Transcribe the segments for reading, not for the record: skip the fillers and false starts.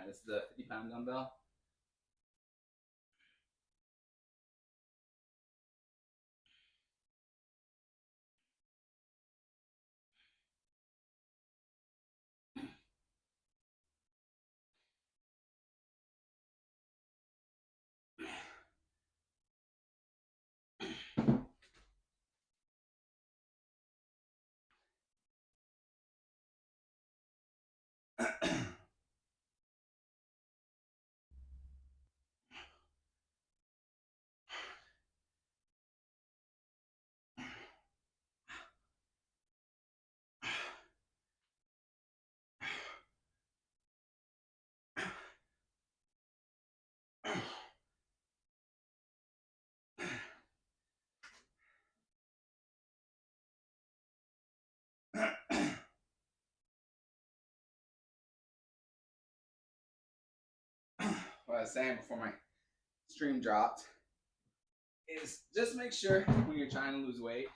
right, this is the 50-pound dumbbell. What I was saying before my stream dropped is just make sure when you're trying to lose weight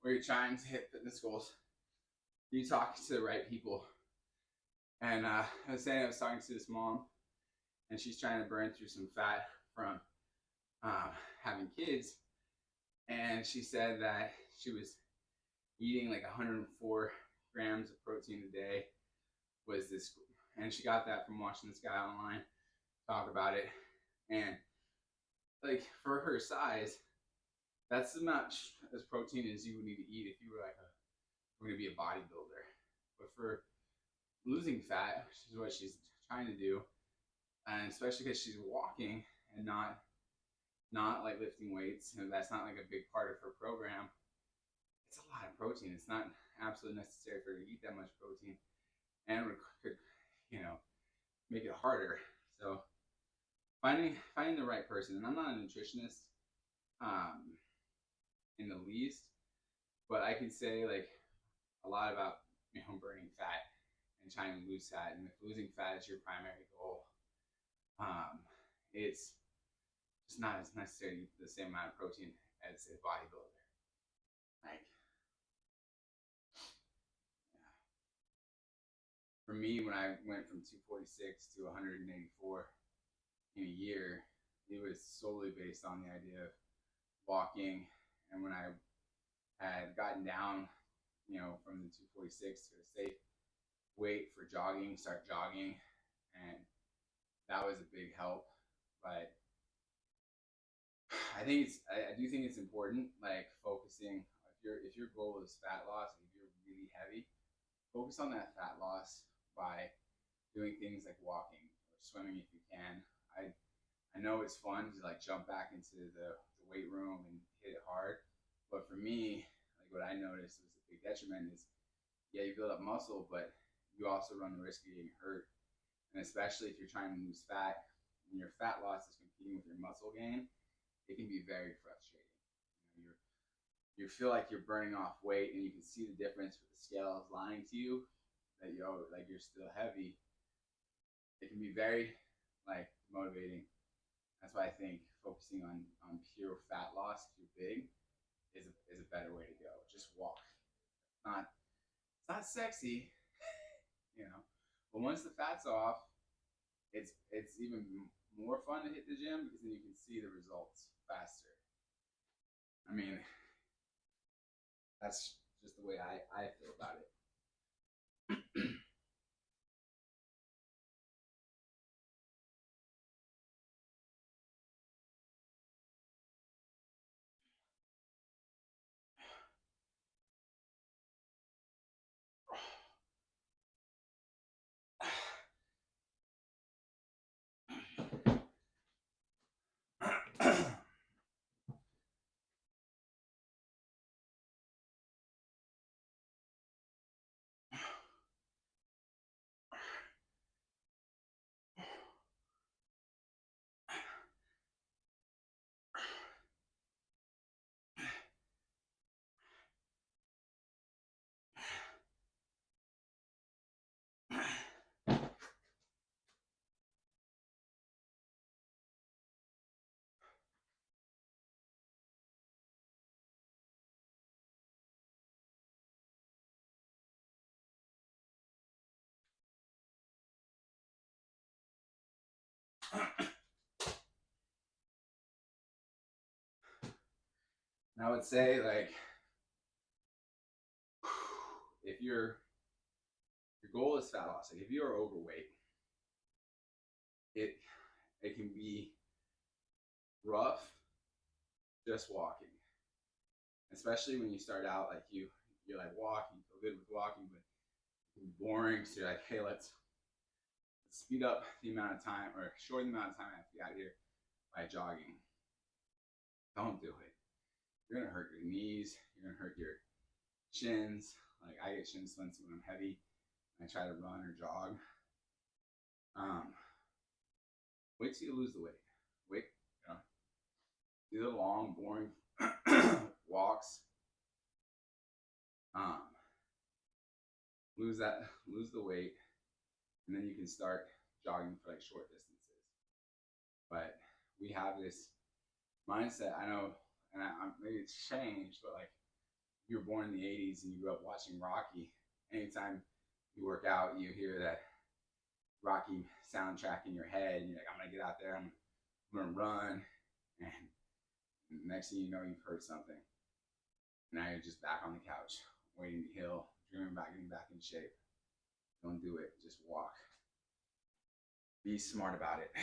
or you're trying to hit fitness goals, you talk to the right people. And I was talking to this mom, and she's trying to burn through some fat from having kids. And she said that she was eating like 104 grams of protein a day. And she got that from watching this guy online talk about it. And like for her size, that's as much as protein as you would need to eat if you were like going to be a bodybuilder. But for losing fat, which is what she's trying to do, and especially because she's walking and not like lifting weights, and that's not like a big part of her program, it's a lot of protein. It's not absolutely necessary for her to eat that much protein, and could, make it harder. So finding the right person, and I'm not a nutritionist in the least, but I can say like a lot about burning fat and trying to lose fat. And if losing fat is your primary goal, it's just not as necessary to eat the same amount of protein as a bodybuilder. Like, yeah. For me, when I went from 246 to 184 in a year, it was solely based on the idea of walking. And when I had gotten down, from the 246 to a safe weight for jogging, start jogging, and that was a big help. But I do think it's important, like focusing. If your goal is fat loss, if you're really heavy, focus on that fat loss by doing things like walking or swimming if you can. I know it's fun to like jump back into the weight room and hit it hard, but for me, like what I noticed was a big detriment is, yeah, you build up muscle, but you also run the risk of getting hurt, and especially if you're trying to lose fat and your fat loss is competing with your muscle gain, it can be very frustrating. You feel like you're burning off weight, and you can see the difference with the scales lying to you that you're still heavy. It can be very like motivating. That's why I think focusing on pure fat loss if you're big is a better way to go. Just walk. It's not sexy, but once the fat's off, it's even more fun to hit the gym because then you can see the results faster. I mean, that's just the way I feel about it. And I would say, like, if your goal is fat loss, like if you're overweight, it can be rough just walking, especially when you start out. Like you're like walking, feel good with walking, but it's boring. So you're like, hey, let's speed up the amount of time or shorten the amount of time I have to get out here by jogging. Don't do it. You're gonna hurt your knees. You're gonna hurt your shins. Like I get shin splints when I'm heavy and I try to run or jog. Wait till you lose the weight. Wait, do the long, boring walks. Lose the weight, and then you can start jogging for like short distances. But we have this mindset. I know, and maybe it's changed, but like you were born in the '80s and you grew up watching Rocky. Anytime you work out, you hear that Rocky soundtrack in your head, and you're like, I'm gonna get out there, I'm gonna run, and next thing you know, you've heard something. Now you're just back on the couch, waiting to heal, dreaming about getting back in shape. Don't do it. Just walk. Be smart about it.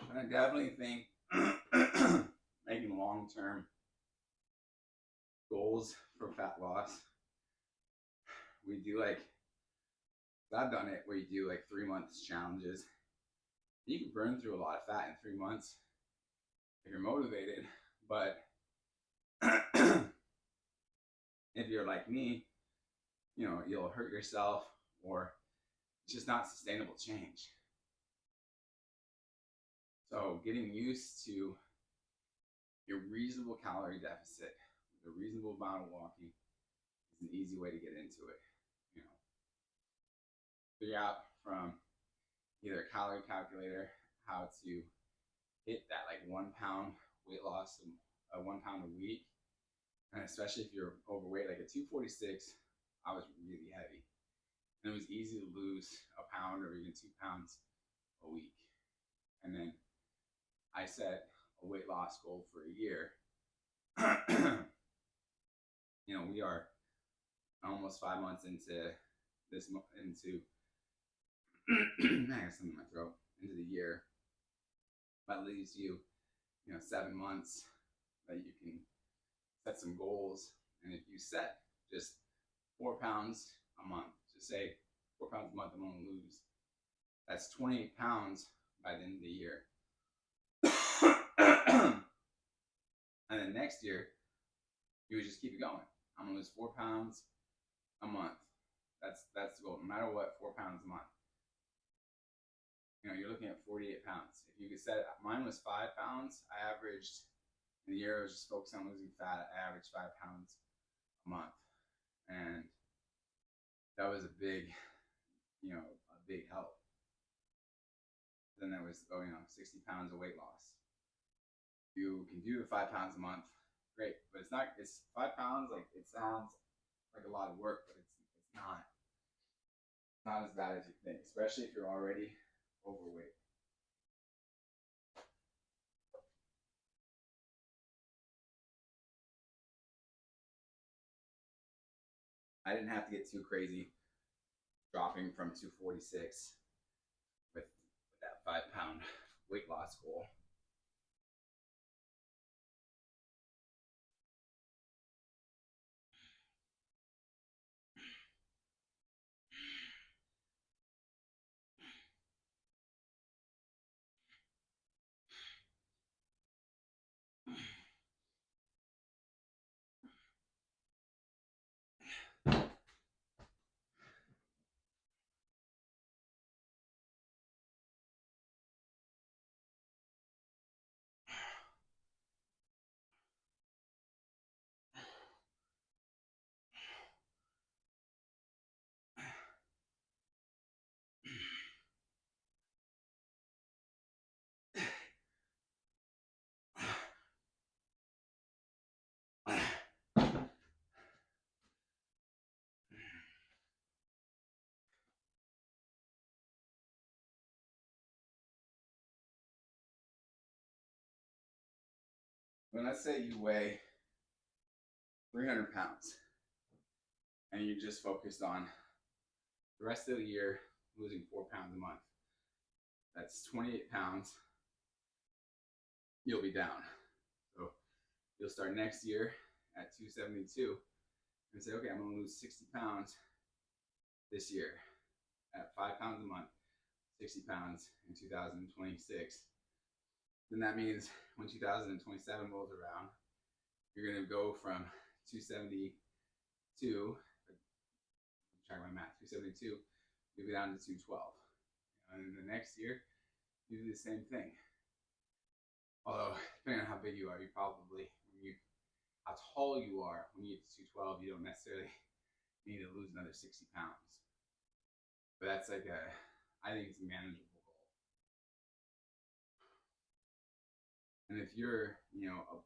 And I definitely think making long-term goals for fat loss. We do like, I've done it where you do like 3 months challenges. You can burn through a lot of fat in 3 months if you're motivated, but if you're like me, you'll hurt yourself or it's just not sustainable change. So getting used to your reasonable calorie deficit with a reasonable amount of walking is an easy way to get into it. Figure out from either a calorie calculator how to hit that like 1 pound weight loss, 1 pound a week. And especially if you're overweight, like at 246, I was really heavy. And it was easy to lose a pound or even 2 pounds a week. And then I set a weight loss goal for a year. We are almost 5 months into this, I got something in my throat, into the year. That leaves you, 7 months that you can set some goals. And if you set just 4 pounds a month, just say 4 pounds a month I'm gonna lose, that's 28 pounds by the end of the year. And then next year, you would just keep it going. I'm gonna lose 4 pounds a month. That's the goal. No matter what, 4 pounds a month. You're looking at 48 pounds. If you could set it, mine was 5 pounds. I averaged, in the year I was just focused on losing fat, I averaged 5 pounds a month. And that was a big help. Then there was, 60 pounds of weight loss. You can do the 5 pounds a month great. But it's not. It's 5 pounds. Like it sounds like a lot of work, but it's not. Not as bad as you think, especially if you're already overweight. I didn't have to get too crazy dropping from 246 with that 5 pound weight loss goal. When I say you weigh 300 pounds and you just focused on the rest of the year losing 4 pounds a month, that's 28 pounds. You'll be down. So you'll start next year at 272 and say, okay, I'm going to lose 60 pounds this year at 5 pounds a month, 60 pounds in 2026. Then that means when 2027 rolls around, you're going to go from 272, try my math, 272, you'll be down to 212. And the next year, you do the same thing. Although, depending on how big you are, you probably, how tall you are, when you get to 212, you don't necessarily need to lose another 60 pounds. But that's like I think it's a manageable goal. And if you're, a